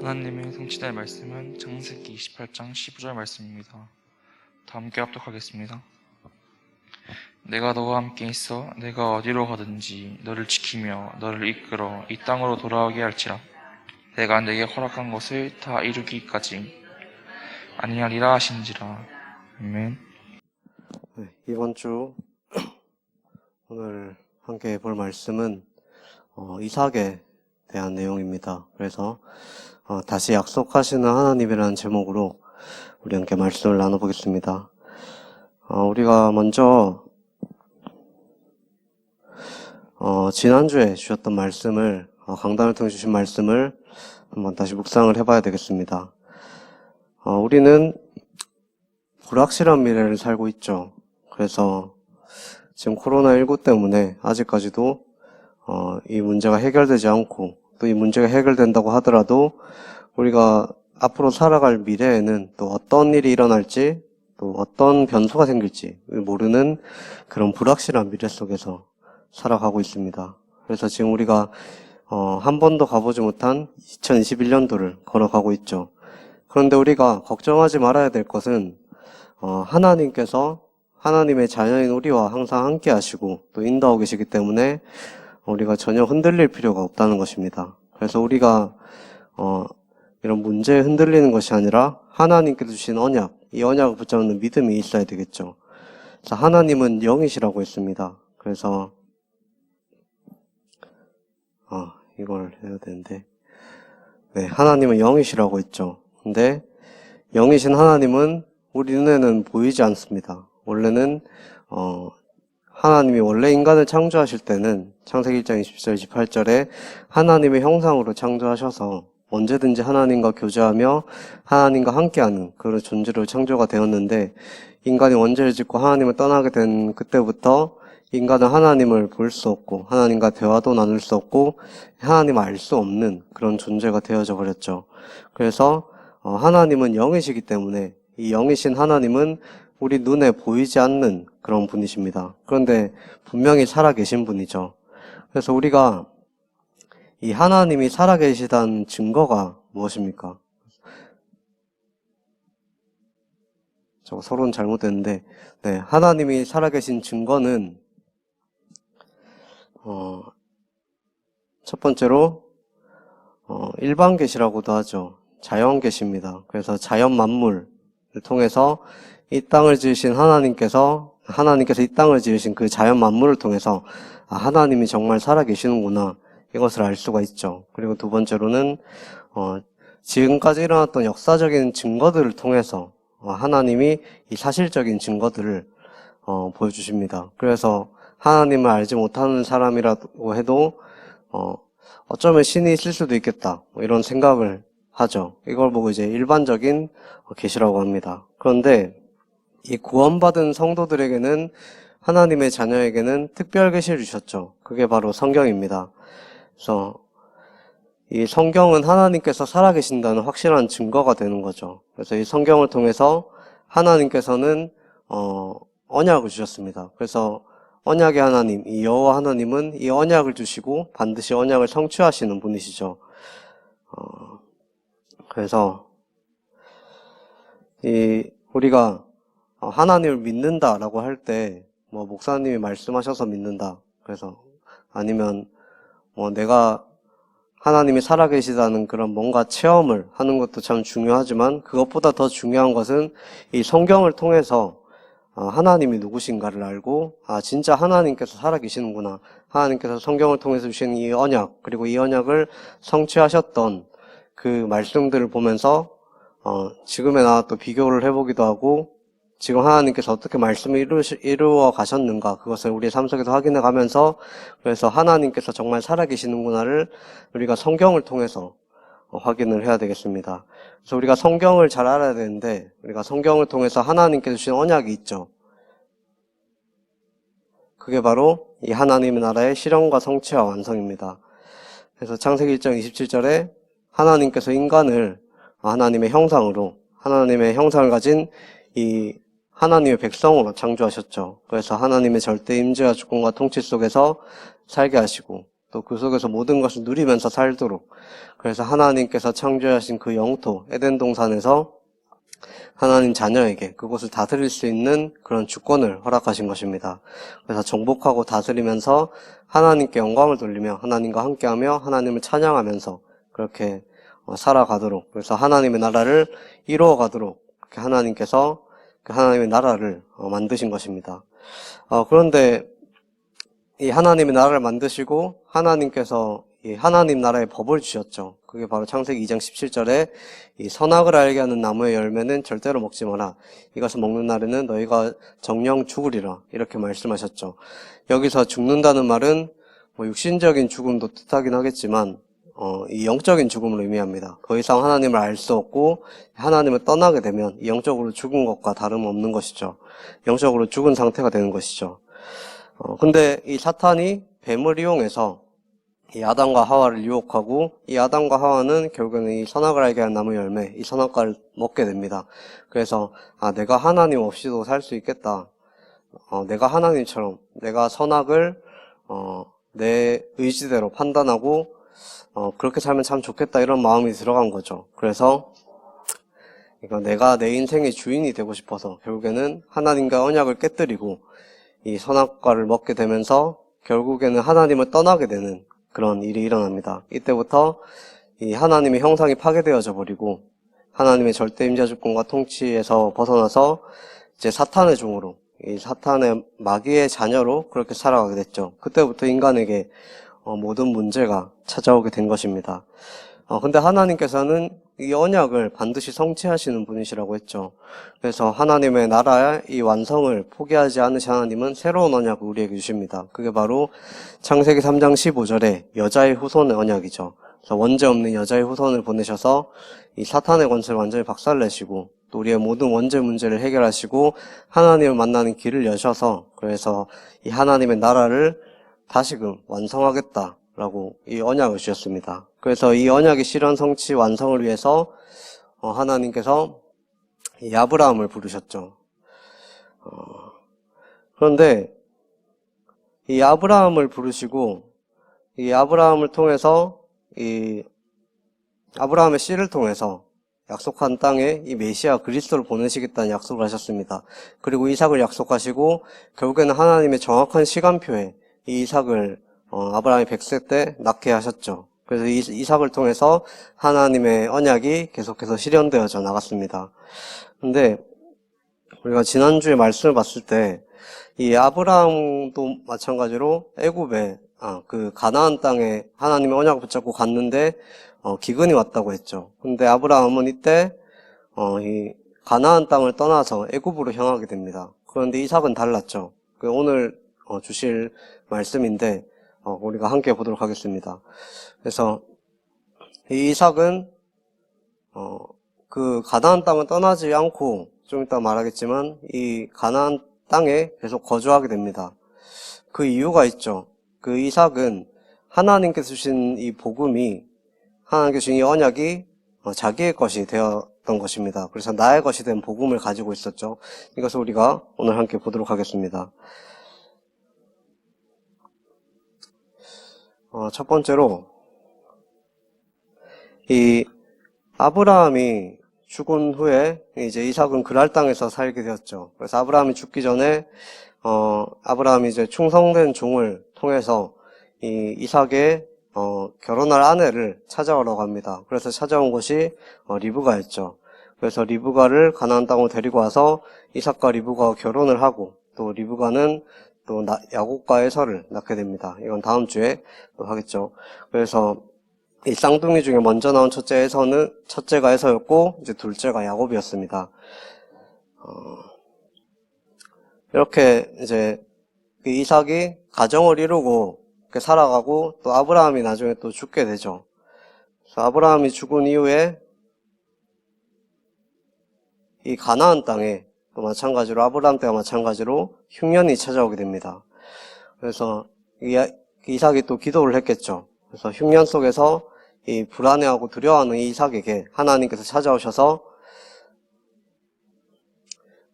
하나님의 성취될 말씀은 창세기 28장 15절 말씀입니다. 다 함께 합독하겠습니다. 내가 너와 함께 있어 내가 어디로 가든지 너를 지키며 너를 이끌어 이 땅으로 돌아오게 할지라. 내가 내게 허락한 것을 다 이루기까지 아니하리라 하신지라. 아멘. 네, 이번 주 오늘 함께 볼 말씀은 이삭에 대한 내용입니다. 그래서 다시 약속하시는 하나님이라는 제목으로 우리 함께 말씀을 나눠보겠습니다. 우리가 먼저 지난주에 주셨던 말씀을 강단을 통해 주신 말씀을 한번 다시 묵상을 해봐야 되겠습니다. 우리는 불확실한 미래를 살고 있죠. 그래서 지금 코로나19 때문에 아직까지도 이 문제가 해결되지 않고, 또 이 문제가 해결된다고 하더라도 우리가 앞으로 살아갈 미래에는 또 어떤 일이 일어날지, 또 어떤 변수가 생길지 모르는 그런 불확실한 미래 속에서 살아가고 있습니다. 그래서 지금 우리가 한 번도 가보지 못한 2021년도를 걸어가고 있죠. 그런데 우리가 걱정하지 말아야 될 것은 하나님께서 하나님의 자녀인 우리와 항상 함께 하시고 또 인도하고 계시기 때문에 우리가 전혀 흔들릴 필요가 없다는 것입니다. 그래서 우리가 이런 문제에 흔들리는 것이 아니라 하나님께서 주신 언약, 이 언약을 붙잡는 믿음이 있어야 되겠죠. 그래서 하나님은 영이시라고 했습니다. 그래서 이걸 해야 되는데, 네, 하나님은 영이시라고 했죠. 근데 영이신 하나님은 우리 눈에는 보이지 않습니다. 원래는 하나님이 원래 인간을 창조하실 때는 창세기 1장 20절 28절에 하나님의 형상으로 창조하셔서 언제든지 하나님과 교제하며 하나님과 함께하는 그런 존재로 창조가 되었는데, 인간이 원죄를 짓고 하나님을 떠나게 된 그때부터 인간은 하나님을 볼 수 없고 하나님과 대화도 나눌 수 없고 하나님을 알 수 없는 그런 존재가 되어져 버렸죠. 그래서 하나님은 영이시기 때문에 이 영이신 하나님은 우리 눈에 보이지 않는 그런 분이십니다. 그런데 분명히 살아계신 분이죠. 그래서 우리가 이 하나님이 살아계시다는 증거가 무엇입니까? 저거 서론 잘못됐는데, 네, 하나님이 살아계신 증거는 첫 번째로 일반 계시라고도 하죠. 자연 계시입니다. 그래서 자연 만물을 통해서 이 땅을 지으신 하나님께서 이 땅을 지으신 그 자연 만물을 통해서 하나님이 정말 살아계시는구나, 이것을 알 수가 있죠. 그리고 두 번째로는 지금까지 일어났던 역사적인 증거들을 통해서 하나님이 이 사실적인 증거들을 보여주십니다. 그래서 하나님을 알지 못하는 사람이라고 해도 어쩌면 신이 있을 수도 있겠다, 이런 생각을 하죠. 이걸 보고 이제 일반적인 계시라고 합니다. 그런데 이 구원받은 성도들에게는, 하나님의 자녀에게는 특별 계시를 주셨죠. 그게 바로 성경입니다. 그래서 이 성경은 하나님께서 살아계신다는 확실한 증거가 되는 거죠. 그래서 이 성경을 통해서 하나님께서는 언약을 주셨습니다. 그래서 언약의 하나님, 이 여호와 하나님은 이 언약을 주시고 반드시 언약을 성취하시는 분이시죠. 그래서 우리가 하나님을 믿는다라고 할 때 목사님이 말씀하셔서 믿는다, 그래서 아니면 내가 하나님이 살아계시다는 그런 뭔가 체험을 하는 것도 참 중요하지만, 그것보다 더 중요한 것은 이 성경을 통해서 하나님이 누구신가를 알고, 진짜 하나님께서 살아계시는구나, 하나님께서 성경을 통해서 주신 이 언약, 그리고 이 언약을 성취하셨던 그 말씀들을 보면서 지금의 나와 또 비교를 해보기도 하고, 지금 하나님께서 어떻게 말씀을 이루어 가셨는가, 그것을 우리의 삶 속에서 확인해 가면서, 그래서 하나님께서 정말 살아계시는구나를 우리가 성경을 통해서 확인을 해야 되겠습니다. 그래서 우리가 성경을 잘 알아야 되는데, 우리가 성경을 통해서 하나님께서 주신 언약이 있죠. 그게 바로 이 하나님의 나라의 실현과 성취와 완성입니다. 그래서 창세기 1장 27절에 하나님께서 인간을 하나님의 형상으로, 하나님의 형상을 가진 이 하나님의 백성으로 창조하셨죠. 그래서 하나님의 절대 임재와 주권과 통치 속에서 살게 하시고, 또 그 속에서 모든 것을 누리면서 살도록, 그래서 하나님께서 창조하신 그 영토 에덴 동산에서 하나님 자녀에게 그곳을 다스릴 수 있는 그런 주권을 허락하신 것입니다. 그래서 정복하고 다스리면서 하나님께 영광을 돌리며 하나님과 함께하며 하나님을 찬양하면서 그렇게 살아가도록, 그래서 하나님의 나라를 이루어가도록 그렇게 하나님께서 그 하나님의 나라를 만드신 것입니다. 그런데 이 하나님의 나라를 만드시고 하나님께서 이 하나님 나라의 법을 주셨죠. 그게 바로 창세기 2장 17절에 이 선악을 알게 하는 나무의 열매는 절대로 먹지 마라. 이것을 먹는 날에는 너희가 정령 죽으리라. 이렇게 말씀하셨죠. 여기서 죽는다는 말은 뭐 육신적인 죽음도 뜻하긴 하겠지만 이 영적인 죽음을 의미합니다. 더 이상 하나님을 알 수 없고 하나님을 떠나게 되면 이 영적으로 죽은 것과 다름없는 것이죠. 영적으로 죽은 상태가 되는 것이죠. 근데 이 사탄이 뱀을 이용해서 이 아담과 하와를 유혹하고 이 아담과 하와는 결국에는 이 선악을 알게 하는 나무 열매, 이 선악과를 먹게 됩니다. 그래서 내가 하나님 없이도 살 수 있겠다. 내가 하나님처럼 내가 선악을 내 의지대로 판단하고 그렇게 살면 참 좋겠다, 이런 마음이 들어간 거죠. 그래서 내가 내 인생의 주인이 되고 싶어서 결국에는 하나님과 언약을 깨뜨리고 이 선악과를 먹게 되면서 결국에는 하나님을 떠나게 되는 그런 일이 일어납니다. 이때부터 이 하나님의 형상이 파괴되어져 버리고 하나님의 절대 임재 주권과 통치에서 벗어나서 이제 사탄의 종으로, 이 사탄의 마귀의 자녀로 그렇게 살아가게 됐죠. 그때부터 인간에게 모든 문제가 찾아오게 된 것입니다. 근데 하나님께서는 이 언약을 반드시 성취하시는 분이시라고 했죠. 그래서 하나님의 나라의 이 완성을 포기하지 않으신 하나님은 새로운 언약을 우리에게 주십니다. 그게 바로 창세기 3장 15절에 여자의 후손의 언약이죠. 그래서 원죄 없는 여자의 후손을 보내셔서 이 사탄의 권세를 완전히 박살내시고 또 우리의 모든 원죄 문제를 해결하시고 하나님을 만나는 길을 여셔서, 그래서 이 하나님의 나라를 다시금 완성하겠다라고 이 언약을 주셨습니다. 그래서 이 언약의 실현, 성취, 완성을 위해서 하나님께서 이 아브라함을 부르셨죠. 그런데 이 아브라함을 부르시고 이 아브라함을 통해서 이 아브라함의 씨를 통해서 약속한 땅에 이 메시아 그리스도를 보내시겠다는 약속을 하셨습니다. 그리고 이삭을 약속하시고 결국에는 하나님의 정확한 시간표에 이 이삭을 아브라함이 100세 때 낳게 하셨죠. 그래서 이삭을 통해서 하나님의 언약이 계속해서 실현되어져 나갔습니다. 근데 우리가 지난주에 말씀을 봤을 때 이 아브라함도 마찬가지로 애굽에 그 가나안 땅에 하나님의 언약을 붙잡고 갔는데 기근이 왔다고 했죠. 근데 아브라함은 이때 이 가나안 땅을 떠나서 애굽으로 향하게 됩니다. 그런데 이삭은 달랐죠. 오늘 주실 말씀인데 우리가 함께 보도록 하겠습니다. 그래서 이 이삭은 그 가나안 땅을 떠나지 않고 좀 이따 말하겠지만 이 가나안 땅에 계속 거주하게 됩니다. 그 이유가 있죠. 그 이삭은 하나님께서 주신 이 복음이, 하나님께서 주신 이 언약이 자기의 것이 되었던 것입니다. 그래서 나의 것이 된 복음을 가지고 있었죠. 이것을 우리가 오늘 함께 보도록 하겠습니다. 첫 번째로 이 아브라함이 죽은 후에 이제 이삭은 그랄 땅에서 살게 되었죠. 그래서 아브라함이 죽기 전에 아브라함이 이제 충성된 종을 통해서 이 이삭의 결혼할 아내를 찾아오라고 합니다. 그래서 찾아온 것이 리브가였죠. 그래서 리브가를 가나안 땅으로 데리고 와서 이삭과 리브가가 결혼을 하고, 또 리브가는 또 야곱과 에서를 낳게 됩니다. 이건 다음 주에 또 하겠죠. 그래서 이 쌍둥이 중에 먼저 나온 첫째가 에서였고 이제 둘째가 야곱이었습니다. 이렇게 이제 그 이삭이 가정을 이루고 이렇게 살아가고 또 아브라함이 나중에 또 죽게 되죠. 그래서 아브라함이 죽은 이후에 이 가나안 땅에 또 마찬가지로 아브라함 때와 마찬가지로 흉년이 찾아오게 됩니다. 그래서 이삭이 또 기도를 했겠죠. 그래서 흉년 속에서 이 불안해하고 두려워하는 이삭에게 하나님께서 찾아오셔서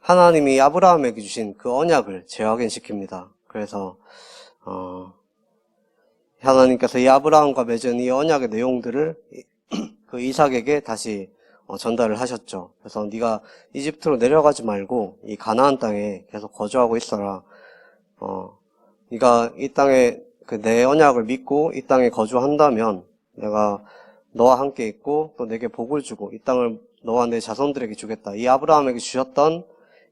하나님이 아브라함에게 주신 그 언약을 재확인시킵니다. 그래서 하나님께서 이 아브라함과 맺은 이 언약의 내용들을 그 이삭에게 다시 전달을 하셨죠. 그래서 네가 이집트로 내려가지 말고 이 가나안 땅에 계속 거주하고 있어라. 네가 이 땅에 그 내 언약을 믿고 이 땅에 거주한다면 내가 너와 함께 있고 또 내게 복을 주고 이 땅을 너와 내 자손들에게 주겠다. 이 아브라함에게 주셨던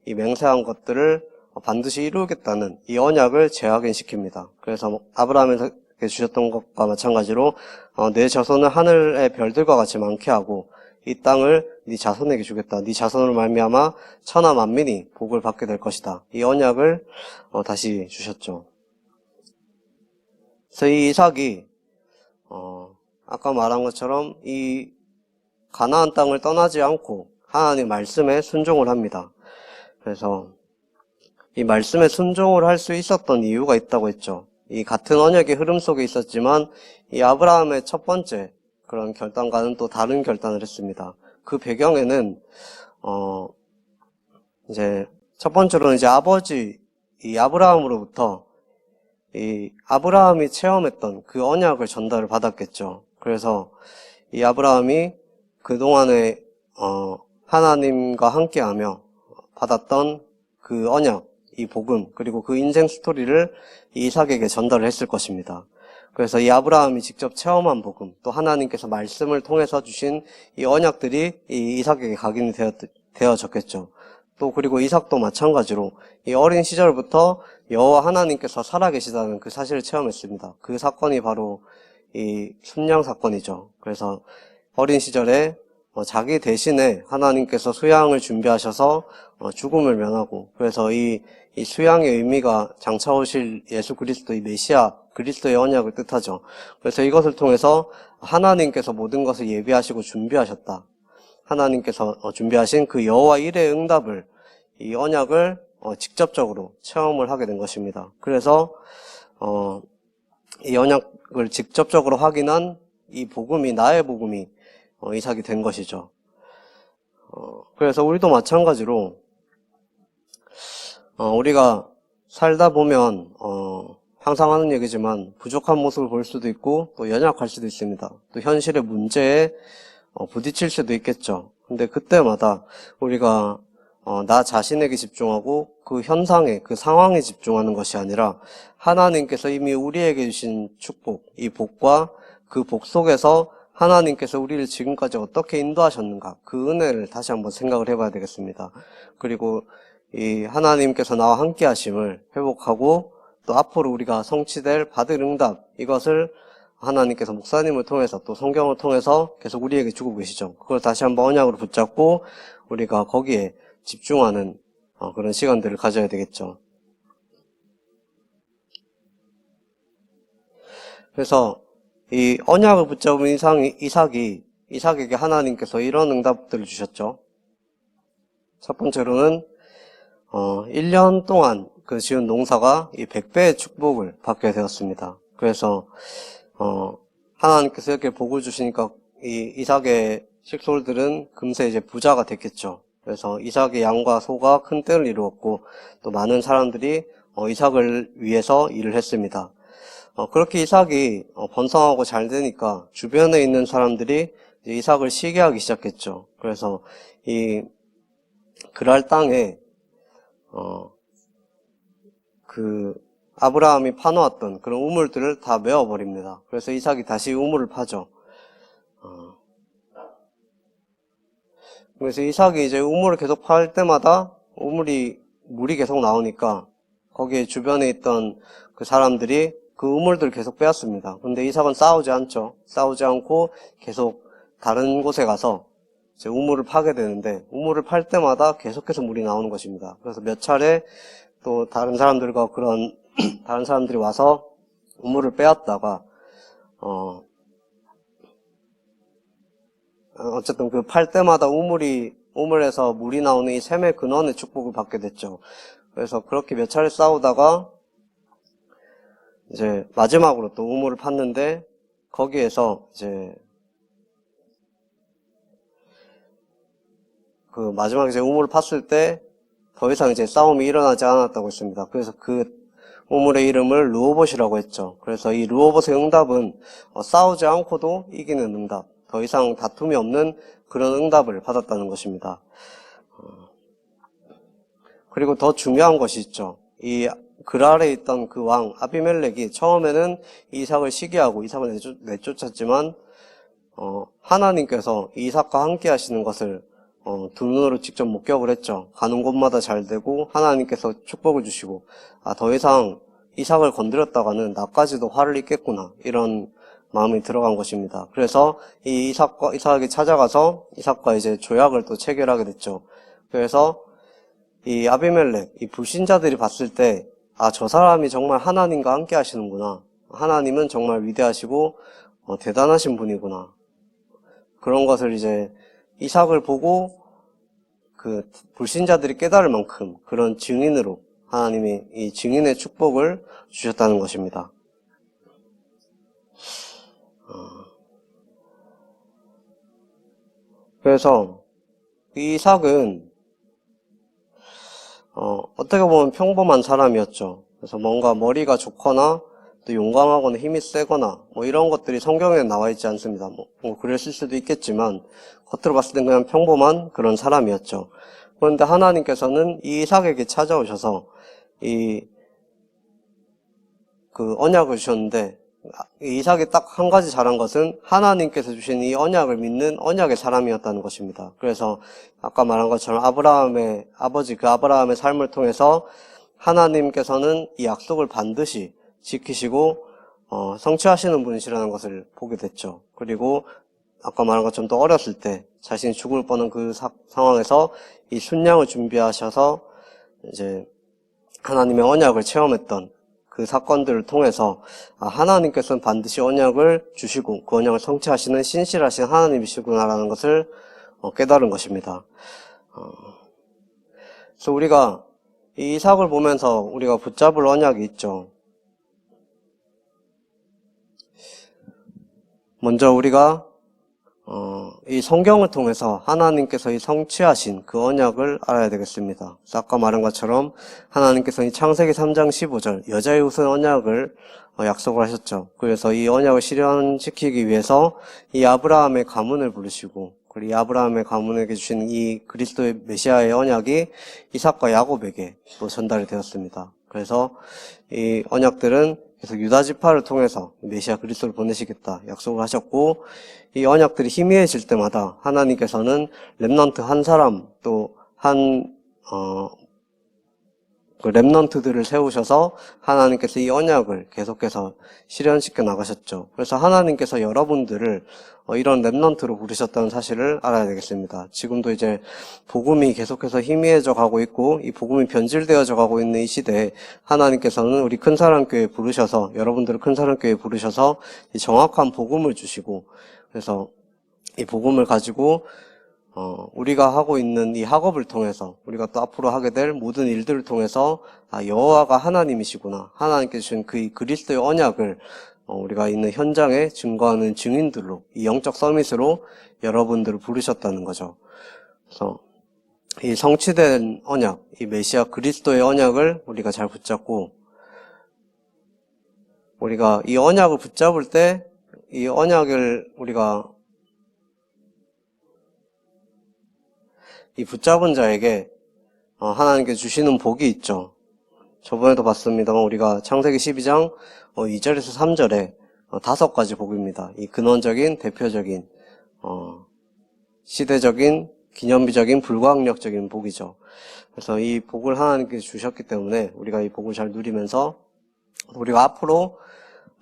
이 맹세한 것들을 반드시 이루겠다는 이 언약을 재확인시킵니다. 그래서 아브라함에게 주셨던 것과 마찬가지로 내 자손을 하늘의 별들과 같이 많게 하고 이 땅을 네 자손에게 주겠다. 네 자손으로 말미암아 천하 만민이 복을 받게 될 것이다. 이 언약을 다시 주셨죠. 그래서 이 이삭이 아까 말한 것처럼 이 가나안 땅을 떠나지 않고 하나님 말씀에 순종을 합니다. 그래서 이 말씀에 순종을 할 수 있었던 이유가 있다고 했죠. 이 같은 언약의 흐름 속에 있었지만 이 아브라함의 첫 번째 그런 결단과는 또 다른 결단을 했습니다. 그 배경에는 이제 첫 번째로는 이제 아버지 이 아브라함으로부터 이 아브라함이 체험했던 그 언약을 전달을 받았겠죠. 그래서 이 아브라함이 그동안에 하나님과 함께하며 받았던 그 언약, 이 복음, 그리고 그 인생 스토리를 이삭에게 전달을 했을 것입니다. 그래서 이 아브라함이 직접 체험한 복음, 또 하나님께서 말씀을 통해서 주신 이 언약들이 이 이삭에게 각인이 되어졌겠죠. 또 그리고 이삭도 마찬가지로 이 어린 시절부터 여호와 하나님께서 살아계시다는 그 사실을 체험했습니다. 그 사건이 바로 이 순양 사건이죠. 그래서 어린 시절에 자기 대신에 하나님께서 수양을 준비하셔서 죽음을 면하고, 그래서 이 수양의 의미가 장차 오실 예수 그리스도의 메시아, 그리스도의 언약을 뜻하죠. 그래서 이것을 통해서 하나님께서 모든 것을 예비하시고 준비하셨다. 하나님께서 준비하신 그 여호와 일의 응답을, 이 언약을 직접적으로 체험을 하게 된 것입니다. 그래서 이 언약을 직접적으로 확인한 이 복음이, 나의 복음이 이삭이 된 것이죠. 그래서 우리도 마찬가지로 우리가 살다 보면 항상 하는 얘기지만 부족한 모습을 볼 수도 있고 또 연약할 수도 있습니다. 또 현실의 문제에 부딪힐 수도 있겠죠. 근데 그때마다 우리가 나 자신에게 집중하고 그 현상에, 그 상황에 집중하는 것이 아니라 하나님께서 이미 우리에게 주신 축복, 이 복과 그 복 속에서 하나님께서 우리를 지금까지 어떻게 인도하셨는가, 그 은혜를 다시 한번 생각을 해봐야 되겠습니다. 그리고 이 하나님께서 나와 함께 하심을 회복하고 또 앞으로 우리가 성취될 받을 응답, 이것을 하나님께서 목사님을 통해서 또 성경을 통해서 계속 우리에게 주고 계시죠. 그걸 다시 한번 언약으로 붙잡고 우리가 거기에 집중하는 그런 시간들을 가져야 되겠죠. 그래서 이 언약을 붙잡은 이삭에게 하나님께서 이런 응답들을 주셨죠. 첫 번째로는 1년 동안 그 지은 농사가 이 100배의 축복을 받게 되었습니다. 그래서 하나님께서 이렇게 복을 주시니까 이 이삭의 식솔들은 금세 이제 부자가 됐겠죠. 그래서 이삭의 양과 소가 큰 뜰을 이루었고 또 많은 사람들이 이삭을 위해서 일을 했습니다. 그렇게 이삭이 번성하고 잘 되니까 주변에 있는 사람들이 이제 이삭을 시기하기 시작했죠. 그래서 이 그랄 땅에 그 아브라함이 파놓았던 그런 우물들을 다 메워버립니다. 그래서 이삭이 다시 우물을 파죠. 그래서 이삭이 이제 우물을 계속 팔 때마다 물이 계속 나오니까 거기에 주변에 있던 그 사람들이 그 우물들을 계속 빼앗습니다. 근데 이삭은 싸우지 않죠. 싸우지 않고 계속 다른 곳에 가서 이제 우물을 파게 되는데 우물을 팔 때마다 계속해서 물이 나오는 것입니다. 그래서 몇 차례 또 다른 사람들과 그런 다른 사람들이 와서 우물을 빼앗다가 어쨌든 그 팔 때마다 우물에서 물이 나오는 이 샘의 근원의 축복을 받게 됐죠. 그래서 그렇게 몇 차례 싸우다가 이제 마지막으로 또 우물을 팠는데 거기에서 이제 그 마지막에 이제 우물을 팠을 때 더 이상 이제 싸움이 일어나지 않았다고 했습니다. 그래서 그 우물의 이름을 르호봇이라고 했죠. 그래서 이 르호봇의 응답은 싸우지 않고도 이기는 응답, 더 이상 다툼이 없는 그런 응답을 받았다는 것입니다. 그리고 더 중요한 것이 있죠. 이 그랄에 있던 그 왕 아비멜렉이 처음에는 이삭을 시기하고 이삭을 내쫓았지만 하나님께서 이삭과 함께 하시는 것을 두 눈으로 직접 목격을 했죠. 가는 곳마다 잘 되고 하나님께서 축복을 주시고 더 이상 이삭을 건드렸다가는 나까지도 화를 입겠구나, 이런 마음이 들어간 것입니다. 그래서 이 이삭이 찾아가서 이삭과 이제 조약을 또 체결하게 됐죠. 그래서 이 아비멜렉, 이 불신자들이 봤을 때 저 사람이 정말 하나님과 함께 하시는구나, 하나님은 정말 위대하시고 대단하신 분이구나, 그런 것을 이제 이삭을 보고 그 불신자들이 깨달을 만큼 그런 증인으로 하나님이 이 증인의 축복을 주셨다는 것입니다. 그래서 이삭은 어떻게 보면 평범한 사람이었죠. 그래서 뭔가 머리가 좋거나 또 용감하거나 힘이 세거나 뭐 이런 것들이 성경에 나와 있지 않습니다. 뭐 그랬을 수도 있겠지만 겉으로 봤을 땐 그냥 평범한 그런 사람이었죠. 그런데 하나님께서는 이 이삭에게 찾아오셔서 그 언약을 주셨는데, 이삭이 딱 한 가지 잘한 것은 하나님께서 주신 이 언약을 믿는 언약의 사람이었다는 것입니다. 그래서 아까 말한 것처럼 아브라함의 아버지, 그 아브라함의 삶을 통해서 하나님께서는 이 약속을 반드시 지키시고 성취하시는 분이시라는 것을 보게 됐죠. 그리고 아까 말한 것처럼 또 어렸을 때 자신이 죽을 뻔한 그 상황에서 이 순양을 준비하셔서 이제 하나님의 언약을 체험했던 그 사건들을 통해서 하나님께서는 반드시 언약을 주시고 그 언약을 성취하시는 신실하신 하나님이시구나라는 것을 깨달은 것입니다. 그래서 우리가 이 이삭을 보면서 우리가 붙잡을 언약이 있죠. 먼저 우리가 이 성경을 통해서 하나님께서 이 성취하신 그 언약을 알아야 되겠습니다. 아까 말한 것처럼 하나님께서 이 창세기 3장 15절 여자의 우선 언약을 약속을 하셨죠. 그래서 이 언약을 실현시키기 위해서 이 아브라함의 가문을 부르시고, 그리고 이 아브라함의 가문에게 주신 이 그리스도의 메시아의 언약이 이삭과 야곱에게 또 전달이 되었습니다. 그래서 이 언약들은 계속 유다 지파를 통해서 메시아 그리스도를 보내시겠다 약속을 하셨고, 이 언약들이 희미해질 때마다 하나님께서는 렘넌트 한 사람 또 그 렘넌트들을 세우셔서 하나님께서 이 언약을 계속해서 실현시켜 나가셨죠. 그래서 하나님께서 여러분들을 이런 렘넌트로 부르셨다는 사실을 알아야 되겠습니다. 지금도 이제 복음이 계속해서 희미해져 가고 있고 이 복음이 변질되어져 가고 있는 이 시대에 하나님께서는 우리 큰사랑교회에 부르셔서, 여러분들을 큰사랑교회에 부르셔서 이 정확한 복음을 주시고, 그래서 이 복음을 가지고 우리가 하고 있는 이 학업을 통해서, 우리가 또 앞으로 하게 될 모든 일들을 통해서 여호와가 하나님이시구나, 하나님께 주신 그 그리스도의 언약을 우리가 있는 현장에 증거하는 증인들로, 이 영적 서밋으로 여러분들을 부르셨다는 거죠. 그래서 이 성취된 언약, 이 메시아 그리스도의 언약을 우리가 잘 붙잡고, 우리가 이 언약을 붙잡을 때 이 언약을 우리가 이 붙잡은 자에게 하나님께 주시는 복이 있죠. 저번에도 봤습니다만 우리가 창세기 12장 2절에서 3절에 5가지 복입니다. 이 근원적인, 대표적인, 시대적인, 기념비적인, 불가항력적인 복이죠. 그래서 이 복을 하나님께 주셨기 때문에 우리가 이 복을 잘 누리면서 우리가 앞으로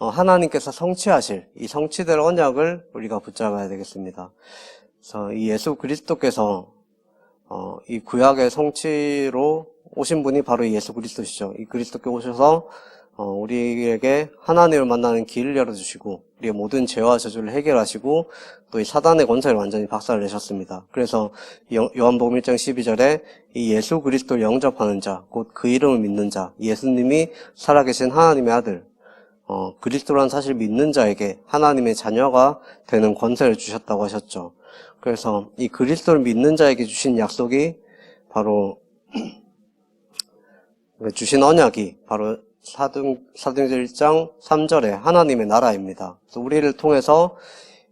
하나님께서 성취하실 이 성취될 언약을 우리가 붙잡아야 되겠습니다. 그래서 이 예수 그리스도께서 이 구약의 성취로 오신 분이 바로 이 예수 그리스도시죠. 이 그리스도께 오셔서 우리에게 하나님을 만나는 길을 열어주시고 우리의 모든 죄와 저주를 해결하시고 또 이 사단의 권세를 완전히 박살을 내셨습니다. 그래서 요한복음 1장 12절에 이 예수 그리스도를 영접하는 자, 곧 그 이름을 믿는 자, 예수님이 살아계신 하나님의 아들, 그리스도라는 사실을 믿는 자에게 하나님의 자녀가 되는 권세를 주셨다고 하셨죠. 그래서 이 그리스도를 믿는 자에게 주신 약속이 바로 주신 언약이 바로 사도행전 1장 3절에 하나님의 나라입니다. 그래서 우리를 통해서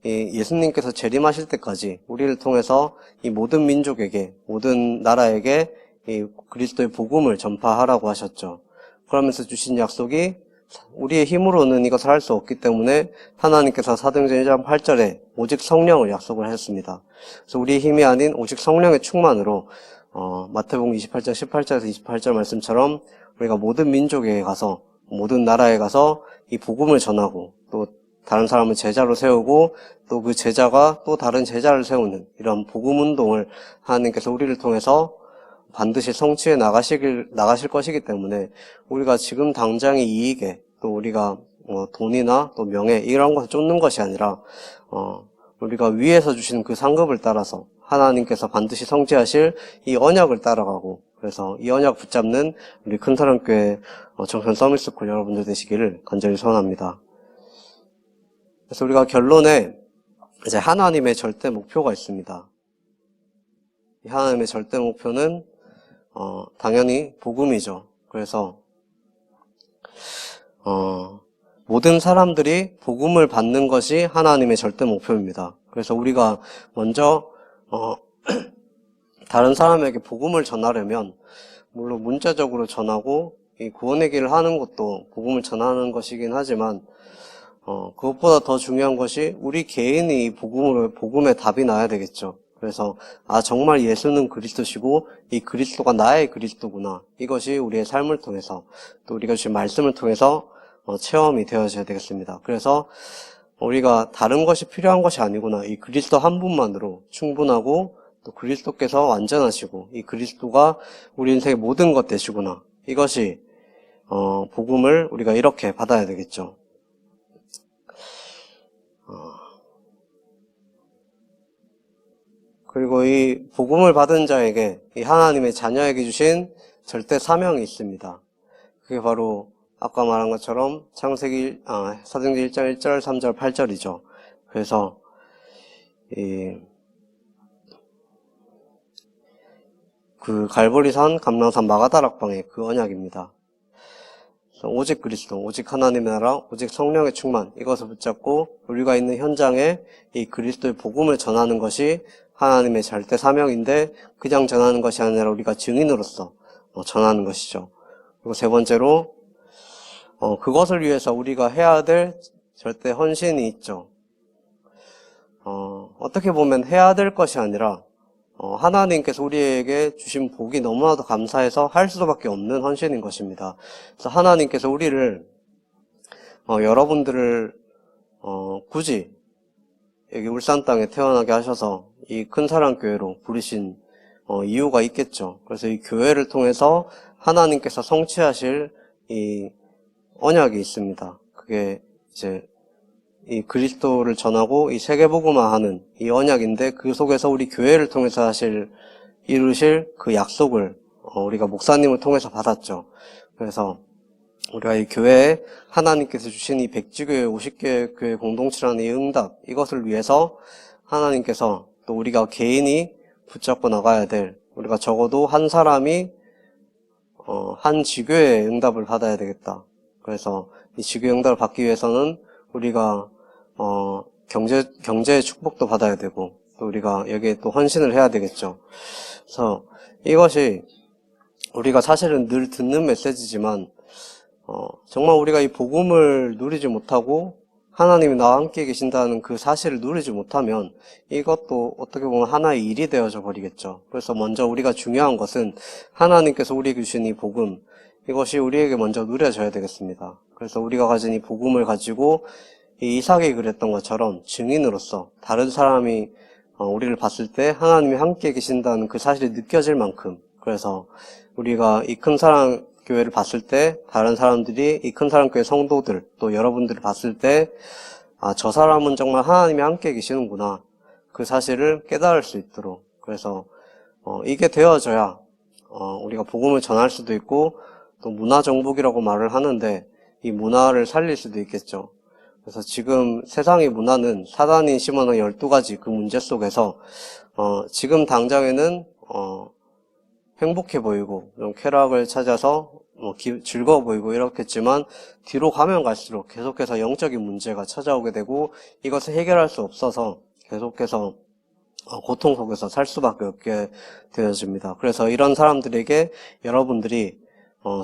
예수님께서 재림하실 때까지 우리를 통해서 이 모든 민족에게, 모든 나라에게 이 그리스도의 복음을 전파하라고 하셨죠. 그러면서 주신 약속이 우리의 힘으로는 이것을 할 수 없기 때문에 하나님께서 사도행전 1장 8절에 오직 성령을 약속을 하셨습니다. 그래서 우리의 힘이 아닌 오직 성령의 충만으로 마태복음 28장 18절에서 28절 말씀처럼 우리가 모든 민족에 가서, 모든 나라에 가서 이 복음을 전하고 또 다른 사람을 제자로 세우고 또 그 제자가 또 다른 제자를 세우는 이런 복음 운동을 하나님께서 우리를 통해서 반드시 성취해 나가실 것이기 때문에 우리가 지금 당장의 이익에 또 우리가 돈이나 또 명예 이런 것을 쫓는 것이 아니라 우리가 위에서 주신 그 상급을 따라서 하나님께서 반드시 성취하실 이 언약을 따라가고 그래서 이 언약 붙잡는 우리 큰사랑교회 청소년 서밋스쿨 여러분들 되시기를 간절히 소원합니다. 그래서 우리가 결론에 이제 하나님의 절대 목표가 있습니다. 이 하나님의 절대 목표는 당연히 복음이죠. 그래서 모든 사람들이 복음을 받는 것이 하나님의 절대 목표입니다. 그래서 우리가 먼저 다른 사람에게 복음을 전하려면 물론 문자적으로 전하고 이 구원의 길을 하는 것도 복음을 전하는 것이긴 하지만 그것보다 더 중요한 것이 우리 개인이 이 복음에 답이 나야 되겠죠. 그래서 정말 예수는 그리스도시고 이 그리스도가 나의 그리스도구나. 이것이 우리의 삶을 통해서 또 우리가 주신 말씀을 통해서 체험이 되어져야 되겠습니다. 그래서 우리가 다른 것이 필요한 것이 아니구나. 이 그리스도 한 분만으로 충분하고 또 그리스도께서 완전하시고 이 그리스도가 우리 인생의 모든 것 되시구나. 이것이 복음을 우리가 이렇게 받아야 되겠죠. 그리고 이 복음을 받은 자에게 이 하나님의 자녀에게 주신 절대 사명이 있습니다. 그게 바로 아까 말한 것처럼 사도행전 1장 1절, 3절, 8절이죠. 그래서 그 갈보리산, 감람산, 마가다락방의 그 언약입니다. 오직 그리스도, 오직 하나님의 나라, 오직 성령의 충만 이것을 붙잡고 우리가 있는 현장에 이 그리스도의 복음을 전하는 것이 하나님의 절대 사명인데 그냥 전하는 것이 아니라 우리가 증인으로서 전하는 것이죠. 그리고 세 번째로 그것을 위해서 우리가 해야 될 절대 헌신이 있죠. 어떻게 보면 해야 될 것이 아니라 하나님께서 우리에게 주신 복이 너무나도 감사해서 할 수밖에 없는 헌신인 것입니다. 그래서 하나님께서 우리를 여러분들을 굳이 여기 울산 땅에 태어나게 하셔서 이 큰사랑교회로 부르신 이유가 있겠죠. 그래서 이 교회를 통해서 하나님께서 성취하실 이 언약이 있습니다. 그게 이제 이 그리스도를 전하고 이 세계복음화하는 이 언약인데 그 속에서 우리 교회를 통해서 이루실 그 약속을 우리가 목사님을 통해서 받았죠. 그래서 우리가 이 교회에 하나님께서 주신 이 100지교회 50개 교회 공동체라는 이 응답 이것을 위해서 하나님께서 또 우리가 개인이 붙잡고 나가야 될 우리가 적어도 한 사람이 한 지교의 응답을 받아야 되겠다. 그래서 이 지교의 응답을 받기 위해서는 우리가 경제의 축복도 받아야 되고 또 우리가 여기에 또 헌신을 해야 되겠죠. 그래서 이것이 우리가 사실은 늘 듣는 메시지지만 정말 우리가 이 복음을 누리지 못하고 하나님이 나와 함께 계신다는 그 사실을 누리지 못하면 이것도 어떻게 보면 하나의 일이 되어져 버리겠죠. 그래서 먼저 우리가 중요한 것은 하나님께서 우리에게 주신 이 복음 이것이 우리에게 먼저 누려져야 되겠습니다. 그래서 우리가 가진 이 복음을 가지고 이 이삭이 그랬던 것처럼 증인으로서 다른 사람이 우리를 봤을 때 하나님이 함께 계신다는 그 사실이 느껴질 만큼 그래서 우리가 이 큰사랑 교회를 봤을 때 다른 사람들이 이 큰사랑교회 성도들 또 여러분들을 봤을 때 저 사람은 정말 하나님이 함께 계시는구나 그 사실을 깨달을 수 있도록 그래서 이게 되어져야 우리가 복음을 전할 수도 있고 또 문화정복이라고 말을 하는데 이 문화를 살릴 수도 있겠죠. 그래서 지금 세상의 문화는 사단이 심어놓은 12가지 그 문제 속에서 지금 당장에는 행복해 보이고 좀 쾌락을 찾아서 즐거워 보이고 이렇겠지만 뒤로 가면 갈수록 계속해서 영적인 문제가 찾아오게 되고 이것을 해결할 수 없어서 계속해서 고통 속에서 살 수밖에 없게 되어집니다. 그래서 이런 사람들에게 여러분들이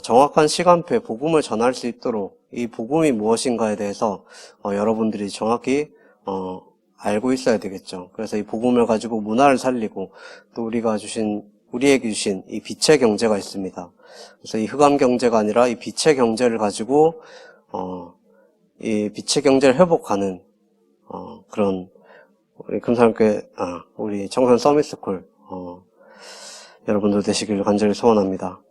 정확한 시간표에 복음을 전할 수 있도록 이 복음이 무엇인가에 대해서 여러분들이 정확히 알고 있어야 되겠죠. 그래서 이 복음을 가지고 문화를 살리고 또 우리에게 주신 이 빛의 경제가 있습니다. 그래서 이 흑암 경제가 아니라 이 빛의 경제를 가지고 이 빛의 경제를 회복하는 그런 우리 금산교회 우리 청소년 서밋스쿨 여러분들 되시길 간절히 소원합니다.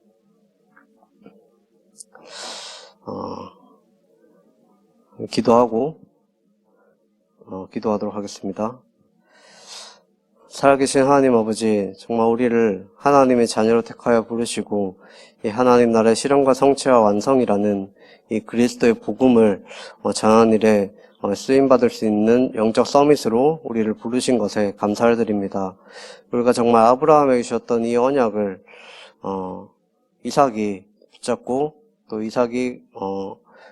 기도하도록 하겠습니다. 살아계신 하나님 아버지, 정말 우리를 하나님의 자녀로 택하여 부르시고 이 하나님 나라의 실현과 성취와 완성이라는 이 그리스도의 복음을 전하는 일에 쓰임받을 수 있는 영적 서밋으로 우리를 부르신 것에 감사를 드립니다. 우리가 정말 아브라함에게 주셨던 이 언약을 이삭이 붙잡고 또 이삭이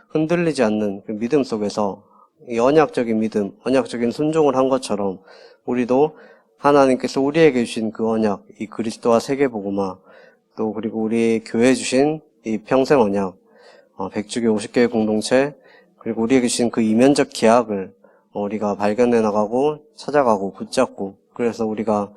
흔들리지 않는 그 믿음 속에서 이 언약적인 믿음, 언약적인 순종을 한 것처럼 우리도 하나님께서 우리에게 주신 그 언약, 이 그리스도와 세계복음화, 또 그리고 우리 교회에 주신 이 평생 언약, 100주교 50개의 공동체, 그리고 우리에게 주신 그 이면적 기약을 우리가 발견해 나가고 찾아가고 붙잡고, 그래서 우리가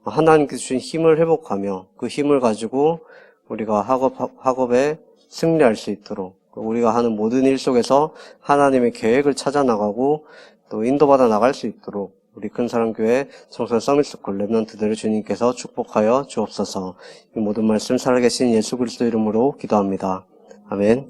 하나님께서 주신 힘을 회복하며 그 힘을 가지고 우리가 학업에 승리할 수 있도록 우리가 하는 모든 일 속에서 하나님의 계획을 찾아 나가고 또 인도받아 나갈 수 있도록 우리 큰사랑교회 청소년 서밋스쿨 랩런트들을 주님께서 축복하여 주옵소서. 이 모든 말씀 살아계신 예수 그리스도 이름으로 기도합니다. 아멘.